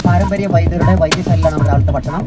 പാരമ്പര്യ വൈദ്യരുടെ വൈദ്യശാലയിലാണ് നമ്മുടെ രാവിലത്തെ ഭക്ഷണം.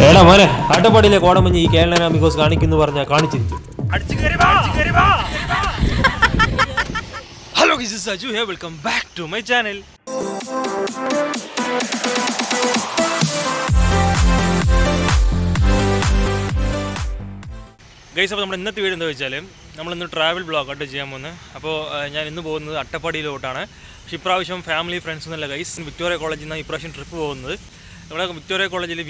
എടാ മോനെ, അട്ടപ്പാടിയിലെ കോടമഞ്ഞ് ഈ കേരള അമിഗോസ് കാണിക്കുന്നു പറഞ്ഞാൽ കാണിച്ചിരിക്കും. Hello guys, Saju here, welcome back to my channel. Guys, അപ്പോൾ നമ്മുടെ ഇന്നത്തെ വീഡിയോ എന്താ വെച്ചാൽ നമ്മളിന്ന് ട്രാവൽ ബ്ലോഗായിട്ട് ചെയ്യാൻ പോകുന്നത്. അപ്പോൾ ഞാൻ ഇന്ന് പോകുന്നത് അട്ടപ്പാടിയിലോട്ടാണ്. പക്ഷേ ഇപ്രാവശ്യം ഫാമിലി ഫ്രണ്ട്സ് എന്നല്ല ഗൈസ്, വിക്ടോറിയ കോളേജിൽ നിന്നാണ് ഇപ്രാവശ്യം ട്രിപ്പ് പോകുന്നത്. നമ്മുടെ വിക്ടോറിയ കോളേജിൽ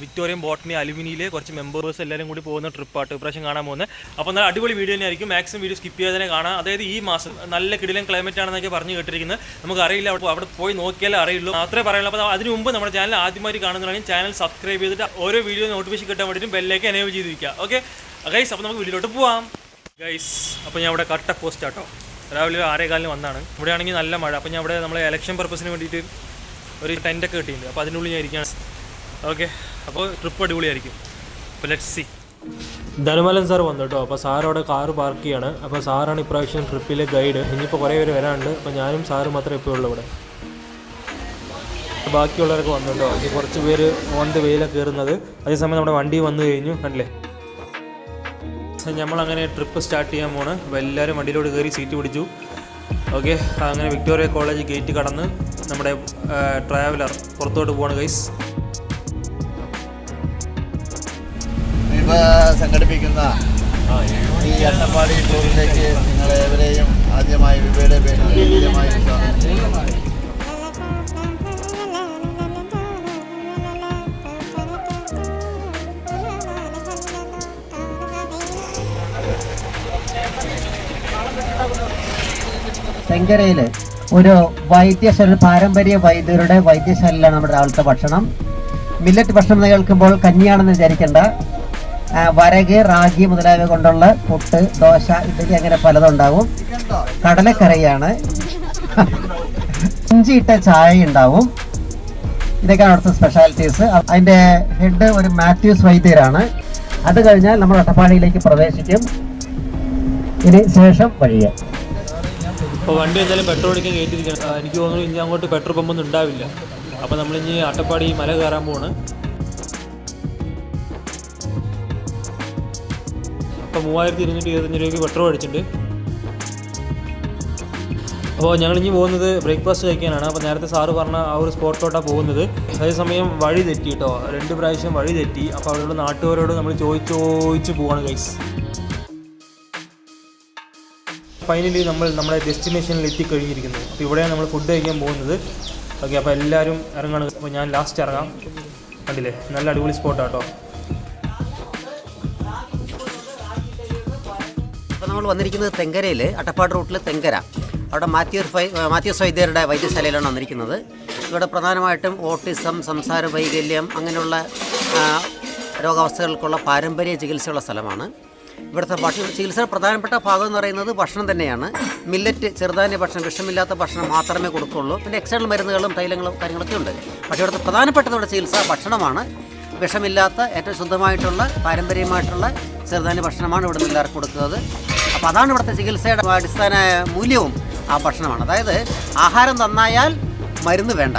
വിക്ടോറിയൻ ബോട്ടണി അലുമിനിയിലെ കുറച്ച് മെമ്പേഴ്സ് എല്ലാവരും കൂടി പോകുന്ന ട്രിപ്പായിട്ട് ഇപ്രാവശ്യം കാണാൻ പോകുന്നത്. അപ്പോൾ നല്ല അടിപൊളി വീഡിയോ തന്നെയായിരിക്കും. മാക്സിമം വീഡിയോ സ്കിപ്പ് ചെയ്യാതെ തന്നെ കാണാം. അതായത് ഈ മാസം നല്ല കിടിലൻ ക്ലൈമറ്റ് ആണെന്നൊക്കെ പറഞ്ഞു കേട്ടിരിക്കുന്നത്. നമുക്ക് അറിയില്ല, അവിടെ പോയി നോക്കിയാലേ അറിയുള്ളൂ, മാത്രമേ പറയുള്ളൂ. അപ്പോൾ അതിന് മുമ്പ് നമ്മുടെ ചാനൽ ആദ്യമായിട്ട് കാണുന്നതാണെങ്കിൽ ചാനൽ സബ്സ്ക്രൈബ് ചെയ്തിട്ട് ഓരോ വീഡിയോ നോട്ടിഫിക്കേഷൻ കിട്ടാൻ വേണ്ടിയിട്ടും ബെല്ലേക്ക് എനേബിൾ ചെയ്തിരിക്കുക. ഓക്കെ ഗൈസ്, അപ്പോൾ നമുക്ക് വീഡിയോയിലോട്ട് പോവാം. ഗൈസ്, അപ്പോൾ ഞാൻ ഇവിടെ കട്ട പോസ്റ്റ് ആട്ടോ, രാവിലെ 6:15 വന്നാണ്. ഇവിടെ ആണെങ്കിൽ നല്ല മഴ. അപ്പോൾ ഞാൻ ഇവിടെ നമ്മളെ ഇലക്ഷൻ പർപ്പസിന് വേണ്ടിയിട്ട് ഒരു ടെൻറ്റൊക്കെ കിട്ടിയിട്ടുണ്ട്. അപ്പോൾ അതിനുള്ളിൽ ഞാൻ ഇരിക്കുകയാണ്. ഓക്കെ, അപ്പോൾ ട്രിപ്പ് അടിപൊളിയായിരിക്കും. അപ്പോൾ ലെറ്റ്സ് സീ. ധനുമലൻ സാർ വന്നു കേട്ടോ. അപ്പോൾ സാർ അവിടെ കാറ് പാർക്ക് ചെയ്യാണ്. അപ്പോൾ സാറാണ് ഇപ്രാവശ്യം ട്രിപ്പിലെ ഗൈഡ്. ഇനിയിപ്പോൾ കുറേ പേര് വരാനുണ്ട്. അപ്പോൾ ഞാനും സാറും മാത്രമേ ഇപ്പോൾ ഉള്ളൂ ഇവിടെ. ബാക്കിയുള്ളവരൊക്കെ വന്നു കേട്ടോ. ഇനി കുറച്ച് പേര് ഓൺ ദ വേയിലൊക്കെ കയറുന്നത്. അതേസമയം നമ്മുടെ വണ്ടി വന്നു കഴിഞ്ഞു, കണ്ടില്ലേ. നമ്മളങ്ങനെ ട്രിപ്പ് സ്റ്റാർട്ട് ചെയ്യാൻ പോണ്. അപ്പോൾ എല്ലാവരും വണ്ടിയിലോട്ട് കയറി സീറ്റ് പിടിച്ചു. ഓക്കെ, അങ്ങനെ വിക്ടോറിയ കോളേജ് ഗേറ്റ് കടന്ന് നമ്മുടെ ട്രാവലർ പുറത്തോട്ട് പോവാണ് ഗൈസ്. സംഘടിപ്പിക്കുന്ന ഈ അട്ടപ്പാടി ടൂറിലേക്ക് നിങ്ങളേവരെയും ആദ്യമായി വിവയുടെ പേരിൽ തെങ്കരയിൽ ഒരു പാരമ്പര്യ വൈദ്യരുടെ വൈദ്യശാലയിലാണ് നമ്മുടെ രാവിലത്തെ ഭക്ഷണം. മില്ലറ്റ് ഭക്ഷണം കേൾക്കുമ്പോൾ കഞ്ഞിയാണെന്ന് വിചാരിക്കേണ്ട. വരക്, റാഗി മുതലായവ കൊണ്ടുള്ള പുട്ട്, ദോശ, ഇഡ്ഡലി അങ്ങനെ പലതും ഉണ്ടാവും. കടലക്കറിയാണ്, ഇഞ്ചിയിട്ട ചായ ഉണ്ടാവും. ഇതൊക്കെയാണ് അവിടുത്തെ സ്പെഷ്യാലിറ്റീസ്. അതിൻ്റെ ഹെഡ് ഒരു മാത്യൂസ് വൈദ്യരാണ്. അത് കഴിഞ്ഞാൽ നമ്മൾ അട്ടപ്പാടിയിലേക്ക് പ്രവേശിക്കും. ഇതിന് ശേഷം വഴിയെ അപ്പോൾ വണ്ടി എന്തായാലും പെട്രോൾ അടിക്കാൻ കയറ്റിയിരിക്കണം. എനിക്ക് തോന്നുന്നു ഇനി അങ്ങോട്ട് പെട്രോൾ പമ്പൊന്നും ഉണ്ടാവില്ല. അപ്പോൾ നമ്മളിനി അട്ടപ്പാടി മല കയറാൻ പോവാണ്. അപ്പോൾ 3225 രൂപയ്ക്ക് പെട്രോൾ അടിച്ചിട്ടുണ്ട്. അപ്പോൾ ഞങ്ങളിനി പോകുന്നത് ബ്രേക്ക്ഫാസ്റ്റ് കഴിക്കാനാണ്. അപ്പോൾ നേരത്തെ സാറ് പറഞ്ഞ ആ ഒരു സ്പോട്ടിലോട്ടാണ് പോകുന്നത്. അതേസമയം വഴി തെറ്റി കേട്ടോ, 2 പ്രാവശ്യം വഴി തെറ്റി. അപ്പോൾ അവിടെയുള്ള നാട്ടുകാരോട് നമ്മൾ ചോദിച്ച് പോവാണ് ഗൈസ്. ഫൈനലി നമ്മൾ നമ്മുടെ ഡെസ്റ്റിനേഷനിൽ എത്തിക്കഴിഞ്ഞിരിക്കുന്നു. അപ്പോൾ ഇവിടെയാണ് നമ്മൾ ഫുഡ് കഴിക്കാൻ പോകുന്നത്. ഓക്കെ, അപ്പോൾ എല്ലാവരും ഇറങ്ങണം. അപ്പോൾ ഞാൻ ലാസ്റ്റ് ഇറങ്ങാം. കണ്ടില്ലേ, നല്ല അടിപൊളി സ്പോട്ടാണ് കേട്ടോ. അപ്പോൾ നമ്മൾ വന്നിരിക്കുന്നത് തെങ്കരയിൽ, അട്ടപ്പാടി റൂട്ടിൽ തെങ്കര. അവിടെ മാത്യൂസ് വൈദ്യരുടെ വൈദ്യശാലയിലാണ് വന്നിരിക്കുന്നത്. ഇവിടെ പ്രധാനമായിട്ടും ഓട്ടിസം, സംസാര വൈകല്യം അങ്ങനെയുള്ള രോഗാവസ്ഥകൾക്കുള്ള പാരമ്പര്യ ചികിത്സയുള്ള സ്ഥലമാണ്. ഇവിടുത്തെ ചികിത്സയുടെ പ്രധാനപ്പെട്ട ഭാഗം എന്ന് പറയുന്നത് ഭക്ഷണം തന്നെയാണ്. മില്ലറ്റ്, ചെറുധാന്യ ഭക്ഷണം, വിഷമില്ലാത്ത ഭക്ഷണം മാത്രമേ കൊടുക്കുള്ളൂ. പിന്നെ എക്സ്റ്റേണൽ മരുന്നുകളും തൈലങ്ങളും കാര്യങ്ങളൊക്കെ ഉണ്ട്. പക്ഷേ ഇവിടുത്തെ പ്രധാനപ്പെട്ടതോടെ ചികിത്സ ഭക്ഷണമാണ്. വിഷമില്ലാത്ത ഏറ്റവും ശുദ്ധമായിട്ടുള്ള പാരമ്പര്യമായിട്ടുള്ള ചെറുധാന്യ ഭക്ഷണമാണ് ഇവിടെ നിന്ന് എല്ലാവർക്കും കൊടുക്കുന്നത്. അപ്പോൾ അതാണ് ഇവിടുത്തെ ചികിത്സയുടെ അടിസ്ഥാന മൂല്യവും ആ ഭക്ഷണമാണ്. അതായത് ആഹാരം നന്നായാൽ മരുന്ന് വേണ്ട.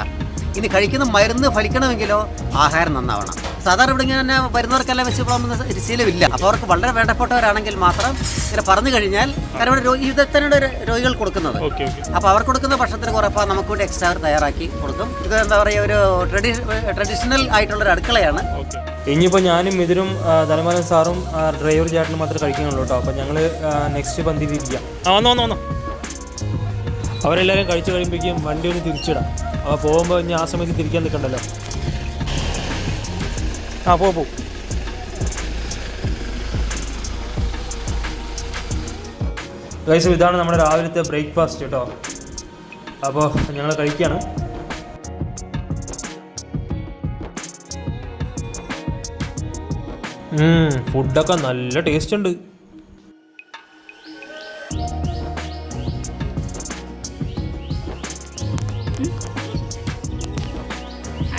ഇനി കഴിക്കുന്ന മരുന്ന് ഫലിക്കണമെങ്കിലോ ആഹാരം നന്നാവണം. സാധാരണ ഇവിടെ ഇങ്ങനെ വരുന്നവർക്കെല്ലാം വെച്ച് പോകുന്ന ശീലമില്ല. അപ്പോൾ അവർക്ക് വളരെ വേണ്ടപ്പെട്ടവരാണെങ്കിൽ മാത്രം ഇങ്ങനെ പറഞ്ഞു കഴിഞ്ഞാൽ, കാരണം ഇവിടെ ഇതത്തന്നെ രോഗികൾ കൊടുക്കുന്നത്. അപ്പോൾ അവർ കൊടുക്കുന്ന ഭക്ഷണത്തിന് കുറപ്പോൾ നമുക്ക് വേണ്ടി എക്സ്ട്രാ തയ്യാറാക്കി കൊടുക്കും. ഇത് എന്താ പറയുക, ഒരു ട്രഡീഷണൽ ആയിട്ടുള്ളൊരു അടുക്കളയാണ്. ഇനിയിപ്പോൾ ഞാനും ഇതിനും ധനമാലൻ സാറും ഡ്രൈവർ ചേട്ടനും മാത്രമേ കഴിക്കാനുള്ളൂ കേട്ടോ. അപ്പോൾ ഞങ്ങൾ നെക്സ്റ്റ് പന്തിയിലിരിക്കാം. വന്നോ അവരെല്ലാവരും കഴിച്ച് കഴിയുമ്പോഴേക്കും വണ്ടി ഒന്ന് തിരിച്ചിടാം. അപ്പോൾ പോകുമ്പോൾ ഇനി ആ സമയത്ത് തിരിക്കാൻ നിൽക്കണ്ടല്ലോ. പോ ഗൈസ്, ഇതാണ് നമ്മുടെ രാവിലത്തെ ബ്രേക്ക്ഫാസ്റ്റ് കേട്ടോ. അപ്പോൾ ഞങ്ങൾ കഴിക്കുകയാണ്. ഫുഡൊക്കെ നല്ല ടേസ്റ്റ് ഉണ്ട്.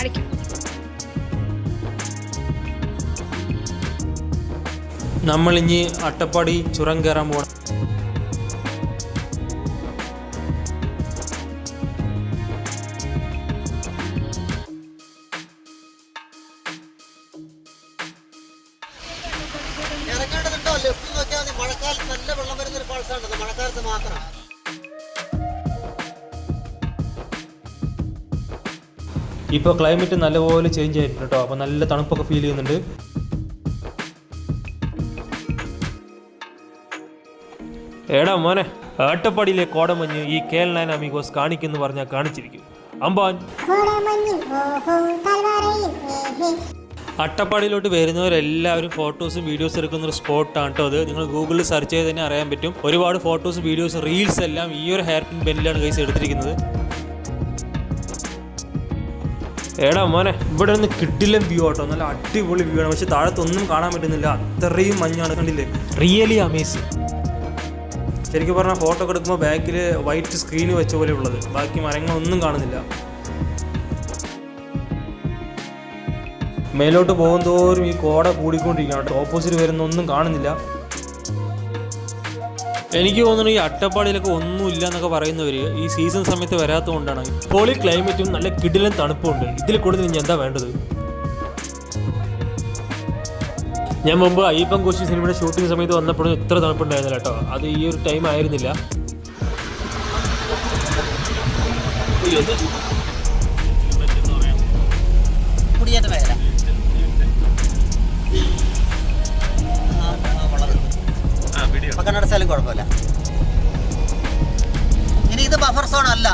അടിക്കും. നമ്മളിനി അട്ടപ്പാടി ചുരം കയറാൻ പോകണം. ഇറങ്ങേണ്ടതുണ്ടോ? ലെഫ്റ്റ് നോക്കിയാൽ മതി. മഴക്കാലത്ത് നല്ല വെള്ളം വരുന്നൊരു ഫാൾസാണത്, മഴക്കാലത്ത് മാത്രം. ഇപ്പോൾ ക്ലൈമറ്റ് നല്ലപോലെ ചേഞ്ച് ആയിട്ടുണ്ട് കേട്ടോ. അപ്പോൾ നല്ല തണുപ്പൊക്കെ ഫീൽ ചെയ്യുന്നുണ്ട്. എടാ മോനെ, അട്ടപ്പാടിയിലെ കോടമഞ്ഞ് ഈ KL9 അമീഗോസ് കാണിക്കെന്ന് പറഞ്ഞാൽ കാണിച്ചിരിക്കും. അമ്പാൻ അട്ടപ്പാടിയിലോട്ട് വരുന്നവരെല്ലാവരും ഫോട്ടോസും വീഡിയോസും എടുക്കുന്ന ഒരു സ്പോട്ടാണ് കേട്ടോ അത്. നിങ്ങൾ ഗൂഗിളിൽ സെർച്ച് ചെയ്ത് തന്നെ അറിയാൻ പറ്റും. ഒരുപാട് ഫോട്ടോസ്, വീഡിയോസ്, റീൽസ് എല്ലാം ഈ ഒരു ഹെയർ പിൻ ബെന്നിലാണ് ഗൈസ് എടുത്തിരിക്കുന്നത്. എടാ മോനെ, ഇവിടെ നിന്ന് കിട്ടില്ല വ്യൂ ആട്ടോ. നല്ല അടിപൊളി വ്യൂ ആണ്. പക്ഷെ താഴത്തൊന്നും കാണാൻ പറ്റുന്നില്ല, അത്രയും മഞ്ഞാണ്. കണ്ടില്ലേ, റിയലി അമേസിങ്. ശരിക്കും പറഞ്ഞാൽ ഫോട്ടോ ഒക്കെ എടുക്കുമ്പോൾ ബാക്കിൽ വൈറ്റ് സ്ക്രീൻ വെച്ച പോലെ ഉള്ളത്, ബാക്കി മരങ്ങളൊന്നും കാണുന്നില്ല. മേലോട്ട് പോകുന്തോറും ഈ കോട കൂടിക്കൊണ്ടിരിക്കുകയാണ് കേട്ടോ. ഓപ്പോസിറ്റ് വരുന്നൊന്നും കാണുന്നില്ല. എനിക്ക് തോന്നുന്നു ഈ അട്ടപ്പാടിയിലൊക്കെ ഒന്നുമില്ല എന്നൊക്കെ പറയുന്നവർ ഈ സീസൺ സമയത്ത് വരാത്തതുകൊണ്ടാണ്. പൊളി ക്ലൈമറ്റും നല്ല കിടിലൻ തണുപ്പുണ്ട്. ഇതിൽ കൂടുതൽ ഇനി എന്താ വേണ്ടത്? ഞാൻ മുമ്പ് അയ്യപ്പൻ കോശി സിനിമയുടെ ഷൂട്ടിംഗ് സമയത്ത് വന്നപ്പോഴും ഇത്ര തണുപ്പുണ്ടായിരുന്നില്ല കേട്ടോ. അത് ഈ ഒരു ടൈം ആയിരുന്നില്ല. കുടിയേറ്റ മേഖല കണ്ണടച്ചാലും കുഴപ്പമില്ല. ഇനി ഇത് ബഫർ സോൺ അല്ല.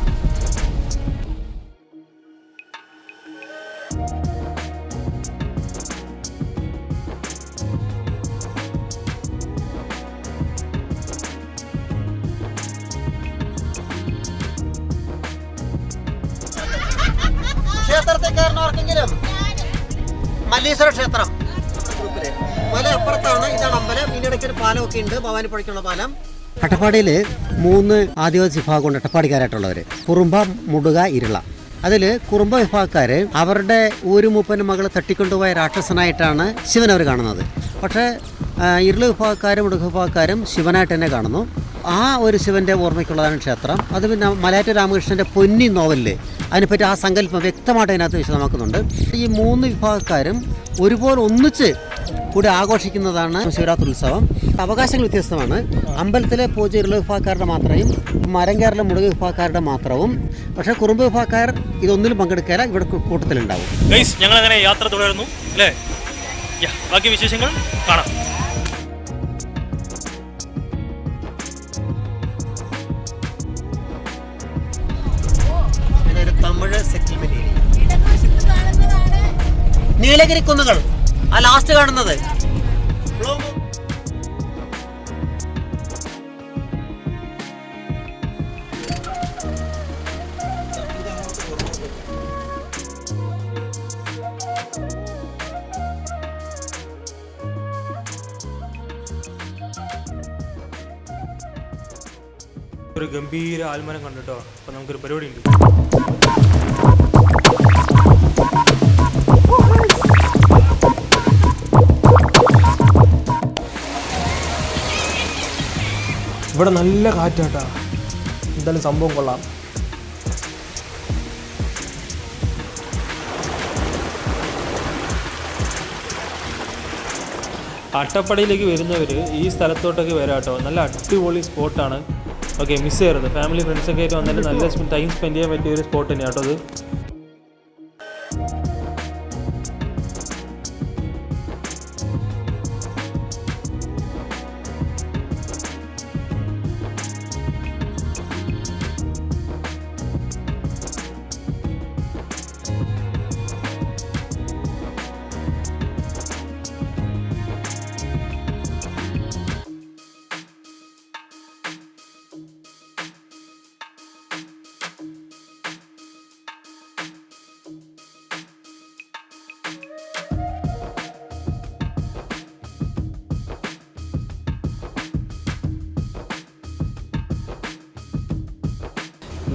ക്ഷേത്രത്തിൽ കയറുന്നവർക്കെങ്കിലും മല്ലീശ്വര ക്ഷേത്രം മല അപ്പുറത്താണ്. ഇതാണ് അമ്പലം. ഇതിനിടയ്ക്ക് ഒരു പാലമൊക്കെ ഉണ്ട്, ഭവാനിപ്പുഴയ്ക്കുള്ള പാലം. അട്ടപ്പാടിയിൽ 3 ആദിവാസി വിഭാഗമുണ്ട് അട്ടപ്പാടിക്കാരായിട്ടുള്ളവർ: കുറുമ്പ, മുടുക, ഇരുള. അതിൽ കുറുമ്പ വിഭാഗക്കാർ അവരുടെ ഊരുമൂപ്പൻ്റെ മകൾ തട്ടിക്കൊണ്ടുപോയ രാക്ഷസനായിട്ടാണ് ശിവൻ അവർ കാണുന്നത്. പക്ഷേ ഇരുള വിഭാഗക്കാരും മുടുക വിഭാഗക്കാരും ശിവനായിട്ട് തന്നെ കാണുന്നു. ആ ഒരു ശിവൻ്റെ ഓർമ്മയ്ക്കുള്ളതാണ് ക്ഷേത്രം. അത് പിന്നെ മലയാറ്റ രാമകൃഷ്ണൻ്റെ പൊന്നി നോവലിൽ അതിനെപ്പറ്റി ആ സങ്കല്പം വ്യക്തമായിട്ട് അതിനകത്ത് വിശദമാക്കുന്നുണ്ട്. ഈ 3 വിഭാഗക്കാരും ഒരുപോലെ ഒന്നിച്ച് കൂടി ആഘോഷിക്കുന്നതാണ് ശിവരാത്രി ഉത്സവം. അവകാശങ്ങൾ വ്യത്യസ്തമാണ്. അമ്പലത്തിലെ പൂജ ഇരുള വിഭാഗക്കാരുടെ മാത്രയും മരംകേറിലെ മുടുക വിഭാഗക്കാരുടെ മാത്രവും. പക്ഷേ കുറുമ്പ് വിഭാഗക്കാർ ഇതൊന്നിലും പങ്കെടുക്കാതെ ഇവിടെ കൂട്ടത്തിലുണ്ടാവും. ഞങ്ങൾ അങ്ങനെ യാത്ര തുടരുന്നു അല്ലേ? ബാക്കി വിശേഷങ്ങൾ കാണാം. Tamil settlement area. നീലഗിരി കുന്നുകൾ ആ ലാസ്റ്റ് കാണുന്നത്. ഒരു ഗംഭീര ആൽമരം കണ്ടിട്ടോ. അപ്പൊ നമുക്കൊരു പരിപാടി ഉണ്ട്. ഇവിടെ നല്ല കാറ്റാട്ടാ. എന്തായാലും സംഭവം കൊള്ളാം. അട്ടപ്പാടിയിലേക്ക് വരുന്നവർ ഈ സ്ഥലത്തോട്ടൊക്കെ വരാം കേട്ടോ. നല്ല അടിപൊളി സ്പോട്ടാണ്. ഓക്കെ, മിസ് ചെയ്യരുത്. ഫാമിലി ഫ്രണ്ട്സൊക്കെ ആയിട്ട് വന്നിട്ട് നല്ല ടൈം സ്പെൻഡ് ചെയ്യാൻ പറ്റിയ ഒരു സ്പോട്ട് തന്നെയാണ് കേട്ടോ അത്.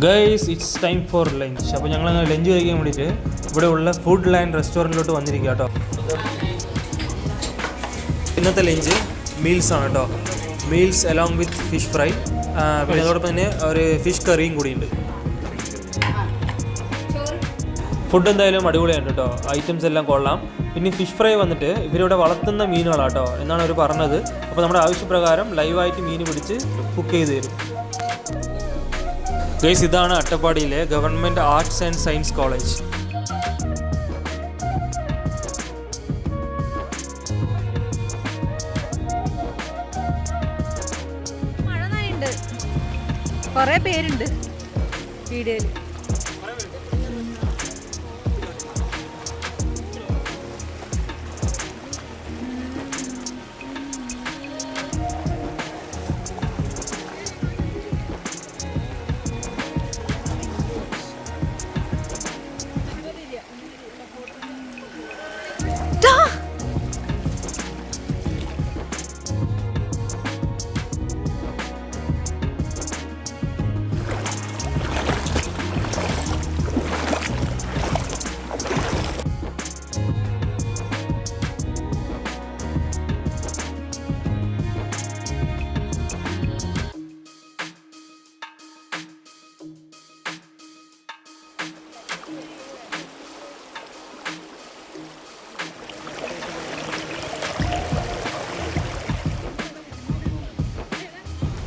Guys it's time for lunch. അപ്പോൾ ഞങ്ങൾ ലഞ്ച് കഴിക്കാൻ വേണ്ടിയിട്ട് ഇവിടെ ഉള്ള ഫുഡ് ലൈൻ റെസ്റ്റോറൻറ്റിലോട്ട് വന്നിരിക്കുക കേട്ടോ. ഇന്നത്തെ ലഞ്ച് മീൽസ് ആണ് കേട്ടോ. Meals along with fish fry, പിന്നെ അതോടൊപ്പം തന്നെ ഒരു ഫിഷ് കറിയും കൂടിയുണ്ട്. ഫുഡ് എന്തായാലും അടിപൊളിയാണ് കേട്ടോ. ഐറ്റംസ് എല്ലാം കൊള്ളാം. പിന്നെ ഫിഷ് ഫ്രൈ വന്നിട്ട് ഇവരിവിടെ വളർത്തുന്ന മീനുകളാണ് കേട്ടോ എന്നാണ് അവർ പറഞ്ഞത്. അപ്പോൾ നമ്മുടെ ആവശ്യപ്രകാരം ലൈവായിട്ട് മീൻ പിടിച്ച് കുക്ക് ചെയ്ത് തരും. ഗൈസ് ഇതാണ് അട്ടപ്പാടിയിലെ government arts and science college. മഴ നനയുണ്ട്, കുറേ പേരുണ്ട് വീഡിയോയിൽ.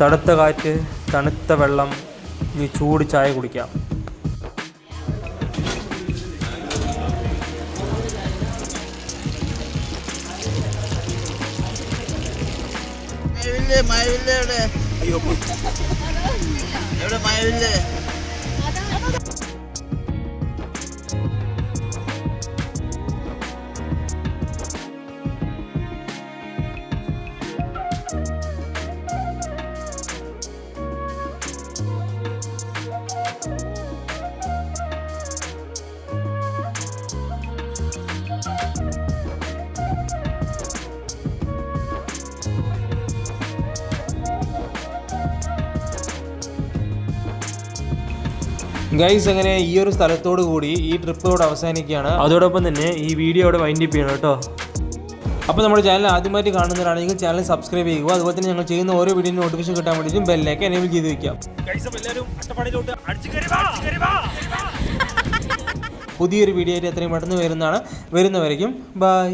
തണുത്ത കാറ്റ്, തണുത്ത വെള്ളം, ഇനി ചൂട് ചായ കുടിക്കാം. എവിടെ മഴവില്ലേ? ഗൈസ് അങ്ങനെ ഈ ഒരു സ്ഥലത്തോടു കൂടി ഈ ട്രിപ്പ് ഇവിടെ അവസാനിക്കുകയാണ്. അതോടൊപ്പം തന്നെ ഈ വീഡിയോ ഇവിടെ വൈൻഡപ്പ് ചെയ്യണം കേട്ടോ. അപ്പോൾ നമ്മുടെ ചാനൽ ആദ്യമായിട്ട് കാണുന്നവരാണെങ്കിൽ ചാനൽ സബ്സ്ക്രൈബ് ചെയ്യുക. അതുപോലെ തന്നെ ഞങ്ങൾ ചെയ്യുന്ന ഓരോ വീഡിയോ നോട്ടിഫിക്കേഷൻ കിട്ടാൻ വേണ്ടിയിട്ടും ബെല്ലേക്ക് എനേബിൾ ചെയ്ത് വെക്കാം. പുതിയൊരു വീഡിയോ ആയിട്ട് എത്രയും പെട്ടെന്ന് വരുന്നവരേക്കും ബൈ.